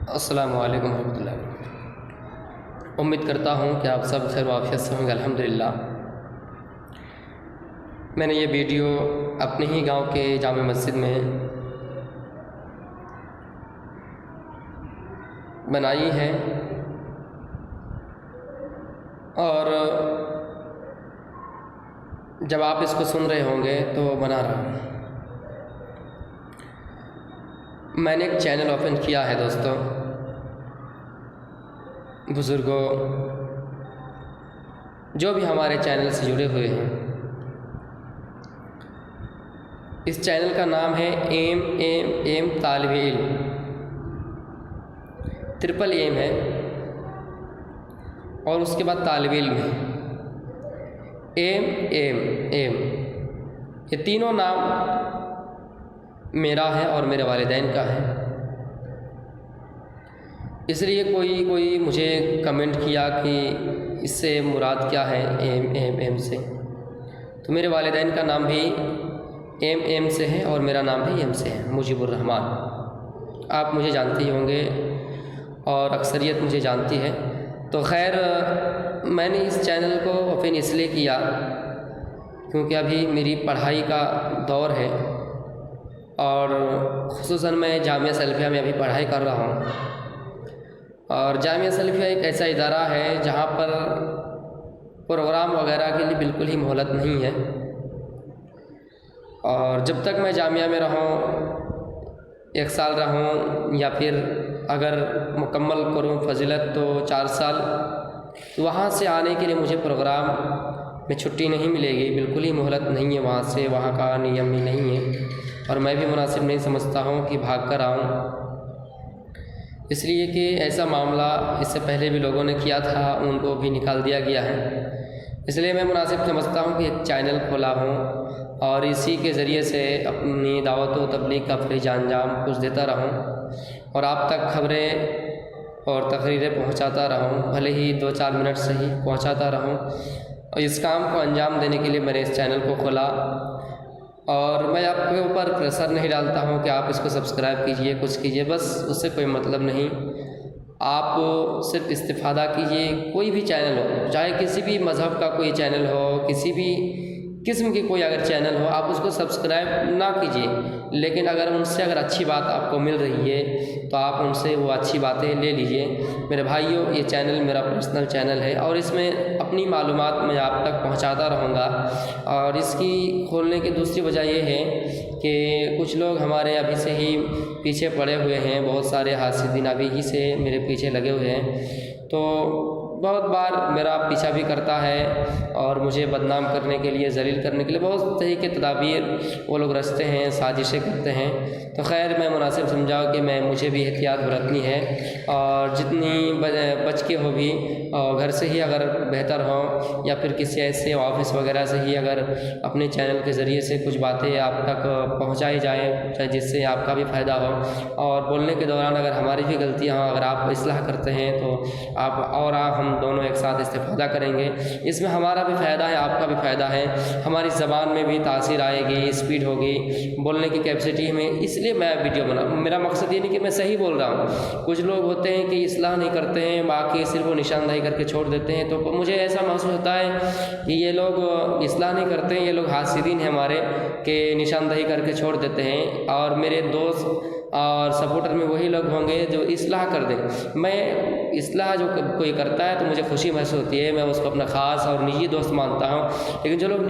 السلام علیکم ورحمۃ اللہ۔ امید کرتا ہوں کہ آپ سب خیر و عافیت سے ہوں گے الحمدللہ۔ میں نے یہ ویڈیو اپنے ہی گاؤں کے جامع مسجد میں بنائی ہے اور جب آپ اس کو سن رہے ہوں گے تو بنا رہا ہوں۔ میں نے ایک چینل اوپن کیا ہے دوستوں، بزرگوں، جو بھی ہمارے چینل سے جڑے ہوئے ہیں۔ اس چینل کا نام ہے ایم طالب علم، ٹرپل ایم ہے اور اس کے بعد طالب علم ہے۔ ایم یہ تینوں نام میرا ہے اور میرے والدین کا ہے۔ اس لیے کوئی مجھے کمنٹ کیا کہ اس سے مراد کیا ہے ایم سے، تو میرے والدین کا نام بھی ایم سے ہے اور میرا نام بھی ایم سے ہے، مجیب الرحمن۔ آپ مجھے جانتے ہی ہوں گے اور اکثریت مجھے جانتی ہے۔ تو خیر، میں نے اس چینل کو اوپن اس لیے کیا کیونکہ ابھی میری پڑھائی کا دور ہے اور خصوصاً میں جامعہ سلفیہ میں ابھی پڑھائی کر رہا ہوں، اور جامعہ سلفیہ ایک ایسا ادارہ ہے جہاں پر پروگرام وغیرہ کے لیے بالکل ہی مہلت نہیں ہے، اور جب تک میں جامعہ میں رہوں، 1 سال رہوں یا پھر اگر مکمل کروں فضیلت تو 4 سال، وہاں سے آنے کے لیے مجھے پروگرام میں چھٹی نہیں ملے گی، بالکل ہی مہلت نہیں ہے وہاں سے، وہاں کا نیم ہی نہیں ہے، اور میں بھی مناسب نہیں سمجھتا ہوں کہ بھاگ کر آؤں، اس لیے کہ ایسا معاملہ اس سے پہلے بھی لوگوں نے کیا تھا، ان کو بھی نکال دیا گیا ہے۔ اس لیے میں مناسب سمجھتا ہوں کہ ایک چینل کھولا ہوں اور اسی کے ذریعے سے اپنی دعوت و تبلیغ کا فریضہ انجام کچھ دیتا رہوں اور آپ تک خبریں اور تقریریں پہنچاتا رہوں، بھلے ہی 2-4 منٹ سے ہی پہنچاتا رہوں، اور اس کام کو انجام دینے کے لیے میں نے اس چینل کو کھولا۔ اور میں آپ کے اوپر پریشر نہیں ڈالتا ہوں کہ آپ اس کو سبسکرائب کیجئے، کچھ کیجئے، بس اس سے کوئی مطلب نہیں۔ آپ صرف استفادہ کیجئے، کوئی بھی چینل ہو، چاہے کسی بھی مذہب کا کوئی چینل ہو، کسی بھی قسم کی کوئی اگر چینل ہو، آپ اس کو سبسکرائب نہ کیجئے، لیکن اگر ان سے اچھی بات آپ کو مل رہی ہے تو آپ ان سے وہ اچھی باتیں لے لیجئے۔ میرے بھائیوں، یہ چینل میرا پرسنل چینل ہے اور اس میں اپنی معلومات میں آپ تک پہنچاتا رہوں گا، اور اس کی کھولنے کی دوسری وجہ یہ ہے کہ کچھ لوگ ہمارے ابھی سے ہی پیچھے پڑے ہوئے ہیں، بہت سارے حاسدین ابھی ہی سے میرے پیچھے لگے ہوئے ہیں، تو بہت بار میرا پیچھا بھی کرتا ہے اور مجھے بدنام کرنے کے لیے، ذلیل کرنے کے لیے بہت طرح کے تدابیر وہ لوگ رچتے ہیں، سازشیں کرتے ہیں۔ تو خیر، میں مناسب سمجھا کہ مجھے بھی احتیاط برتنی ہے، اور جتنی بچ کے ہو بھی گھر سے ہی اگر بہتر ہوں، یا پھر کسی ایسے آفس وغیرہ سے ہی اگر اپنے چینل کے ذریعے سے کچھ باتیں آپ تک پہنچائی جائیں جس سے آپ کا بھی فائدہ ہو، اور بولنے کے دوران اگر ہماری بھی غلطیاں ہوں، اگر آپ اصلاح کرتے ہیں تو آپ اور ہم دونوں ایک ساتھ استفادہ کریں گے، اس میں ہمارا بھی فائدہ ہے، آپ کا بھی فائدہ ہے، ہماری زبان میں بھی تاثیر آئے گی، اسپیڈ ہوگی، بولنے کی کیپیسٹی میں۔ اس لیے میں ویڈیو میرا مقصد یہ نہیں کہ میں صحیح بول رہا ہوں، کچھ لوگ ہوتے ہیں کہ اصلاح نہیں کرتے ہیں، باقی صرف وہ نشاندہی کر کے چھوڑ دیتے ہیں، تو مجھے ایسا محسوس ہوتا ہے کہ یہ لوگ اصلاح نہیں کرتے ہیں، یہ لوگ حاسدین ہیں ہمارے، کہ نشاندہی کر کے چھوڑ دیتے ہیں، اور میرے دوست اور سپورٹر میں وہی لوگ ہوں گے جو اصلاح کر دیں۔ میں اصلاح جو کوئی کرتا ہے تو مجھے خوشی محسوس ہوتی ہے، میں اس کو اپنا خاص اور نجی دوست مانتا ہوں، لیکن جو لوگ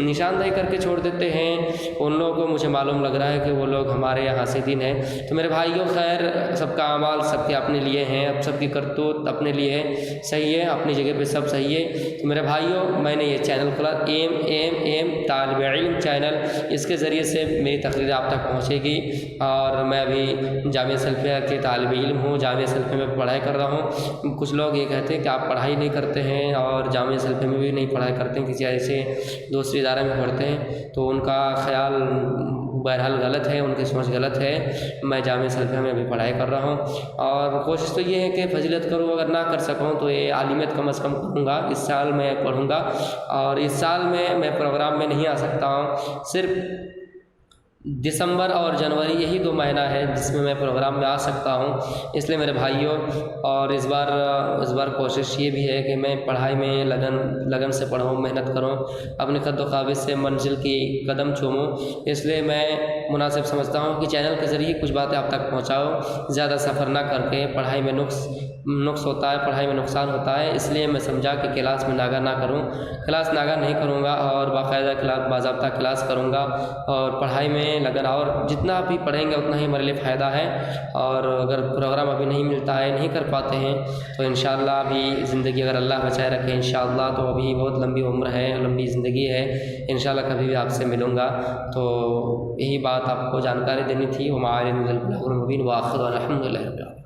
نشاندہی کر کے چھوڑ دیتے ہیں، ان لوگوں کو مجھے معلوم لگ رہا ہے کہ وہ لوگ ہمارے یہاں حاسدین ہیں۔ تو میرے بھائیوں، خیر، سب کا اعمال سب کے اپنے لیے ہیں، اب سب کی کرتوت اپنے لیے ہے، صحیح ہے، اپنی جگہ پہ سب صحیح ہے۔ تو میرے بھائیوں، میں نے یہ چینل کھولا، ایم طالب علم چینل، اس کے ذریعے سے میری تقریر آپ تک پہنچے گی، اور میں ابھی جامعہ سلفیہ کے طالب علم ہوں، جامعہ سلفیہ میں پڑھائی کر رہا ہوں۔ کچھ لوگ یہ کہتے ہیں کہ آپ پڑھائی نہیں کرتے ہیں اور جامعہ سلفیہ میں بھی نہیں پڑھائی کرتے ہیں، کسی ایسے دوسرے ادارے میں پڑھتے ہیں، تو ان کا خیال بہرحال غلط ہے، ان کی سوچ غلط ہے۔ میں جامعہ سلفیہ میں ابھی پڑھائی کر رہا ہوں، اور کوشش تو یہ ہے کہ فضیلت کروں، اگر نہ کر سکوں تو یہ عالمیت کم از کم کروں گا۔ اس سال میں پڑھوں گا، اور اس سال میں پروگرام میں نہیں آ سکتا ہوں، صرف دسمبر اور جنوری یہی 2 مہینہ ہے جس میں میں پروگرام میں آ سکتا ہوں۔ اس لیے میرے بھائیوں، اور اس بار کوشش یہ بھی ہے کہ میں پڑھائی میں لگن سے پڑھوں، محنت کروں، اپنے قد و قابل سے منزل کی قدم چوموں۔ اس لیے میں مناسب سمجھتا ہوں کہ چینل کے ذریعے کچھ باتیں آپ تک پہنچاؤ، زیادہ سفر نہ کر کے۔ پڑھائی میں نقص ہوتا ہے، پڑھائی میں نقصان ہوتا ہے، اس لیے میں سمجھا کہ کلاس میں ناگہ نہ کروں، کلاس ناگہ نہیں کروں گا، اور باقاعدہ کلاس باضابطہ کلاس کروں گا، اور پڑھائی میں لگن، اور جتنا بھی پڑھیں گے اتنا ہی ہمارے لیے فائدہ ہے۔ اور اگر پروگرام ابھی نہیں ملتا ہے، نہیں کر پاتے ہیں، تو انشاءاللہ ابھی زندگی اگر اللہ بچائے رکھے انشاءاللہ تو ابھی بہت لمبی عمر ہے، لمبی زندگی ہے، انشاءاللہ کبھی بھی آپ سے ملوں گا۔ تو یہی بات آپ کو جانکاری دینی تھی۔ وما علینا الا البلاغ المبین، وآخر دعوانا الحمد للہ رب العالمین۔